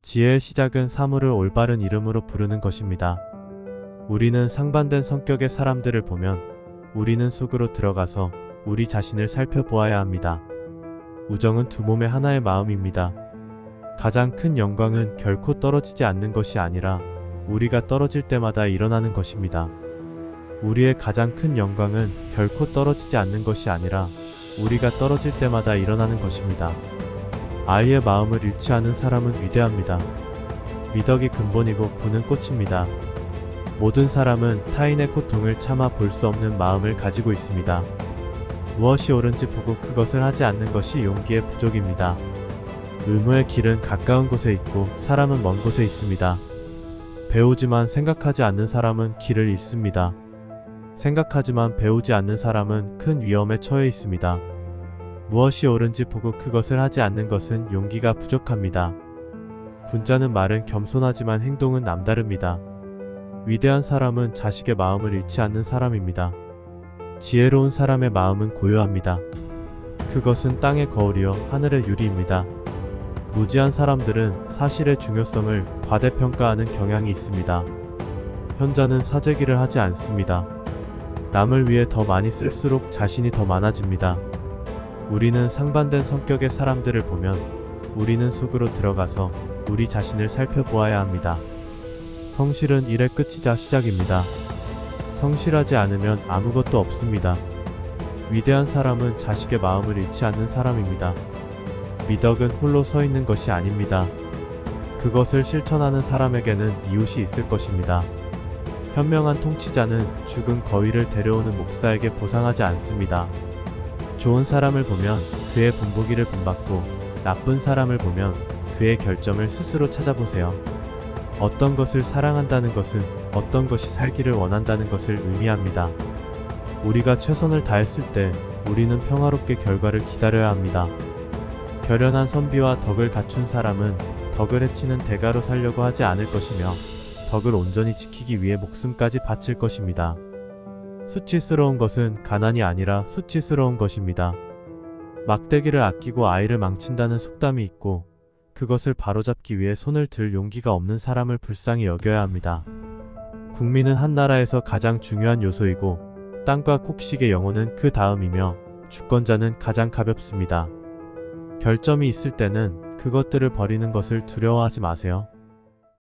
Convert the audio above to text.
지혜의 시작은 사물을 올바른 이름으로 부르는 것입니다. 우리는 상반된 성격의 사람들을 보면 우리는 속으로 들어가서 우리 자신을 살펴보아야 합니다. 우정은 두 몸의 하나의 마음입니다. 가장 큰 영광은 결코 떨어지지 않는 것이 아니라 우리가 떨어질 때마다 일어나는 것입니다. 우리의 가장 큰 영광은 결코 떨어지지 않는 것이 아니라 우리가 떨어질 때마다 일어나는 것입니다. 아이의 마음을 잃지 않은 사람은 위대합니다. 미덕이 근본이고 부는 꽃입니다. 모든 사람은 타인의 고통을 참아 볼 수 없는 마음을 가지고 있습니다. 무엇이 옳은지 보고 그것을 하지 않는 것이 용기의 부족입니다. 의무의 길은 가까운 곳에 있고 사람은 먼 곳에 있습니다. 배우지만 생각하지 않는 사람은 길을 잃습니다. 생각하지만 배우지 않는 사람은 큰 위험에 처해 있습니다. 무엇이 옳은지 보고 그것을 하지 않는 것은 용기가 부족합니다. 군자는 말은 겸손하지만 행동은 남다릅니다. 위대한 사람은 자식의 마음을 잃지 않는 사람입니다. 지혜로운 사람의 마음은 고요합니다. 그것은 땅의 거울이요 하늘의 유리입니다. 무지한 사람들은 사실의 중요성을 과대평가하는 경향이 있습니다. 현자는 사재기를 하지 않습니다. 남을 위해 더 많이 쓸수록 자신이 더 많아집니다. 우리는 상반된 성격의 사람들을 보면 우리는 속으로 들어가서 우리 자신을 살펴보아야 합니다. 성실은 일의 끝이자 시작입니다. 성실하지 않으면 아무것도 없습니다. 위대한 사람은 자식의 마음을 잃지 않는 사람입니다. 미덕은 홀로 서 있는 것이 아닙니다. 그것을 실천하는 사람에게는 이웃이 있을 것입니다. 현명한 통치자는 죽은 거위를 데려오는 목사에게 보상하지 않습니다. 좋은 사람을 보면 그의 본보기를 본받고 나쁜 사람을 보면 그의 결점을 스스로 찾아보세요. 어떤 것을 사랑한다는 것은 어떤 것이 살기를 원한다는 것을 의미합니다. 우리가 최선을 다했을 때 우리는 평화롭게 결과를 기다려야 합니다. 결연한 선비와 덕을 갖춘 사람은 덕을 해치는 대가로 살려고 하지 않을 것이며 덕을 온전히 지키기 위해 목숨까지 바칠 것입니다. 수치스러운 것은 가난이 아니라 수치스러운 것입니다. 막대기를 아끼고 아이를 망친다는 속담이 있고 그것을 바로잡기 위해 손을 들 용기가 없는 사람을 불쌍히 여겨야 합니다. 국민은 한 나라에서 가장 중요한 요소이고 땅과 곡식의 영혼은 그 다음이며 주권자는 가장 가볍습니다. 결점이 있을 때는 그것들을 버리는 것을 두려워하지 마세요.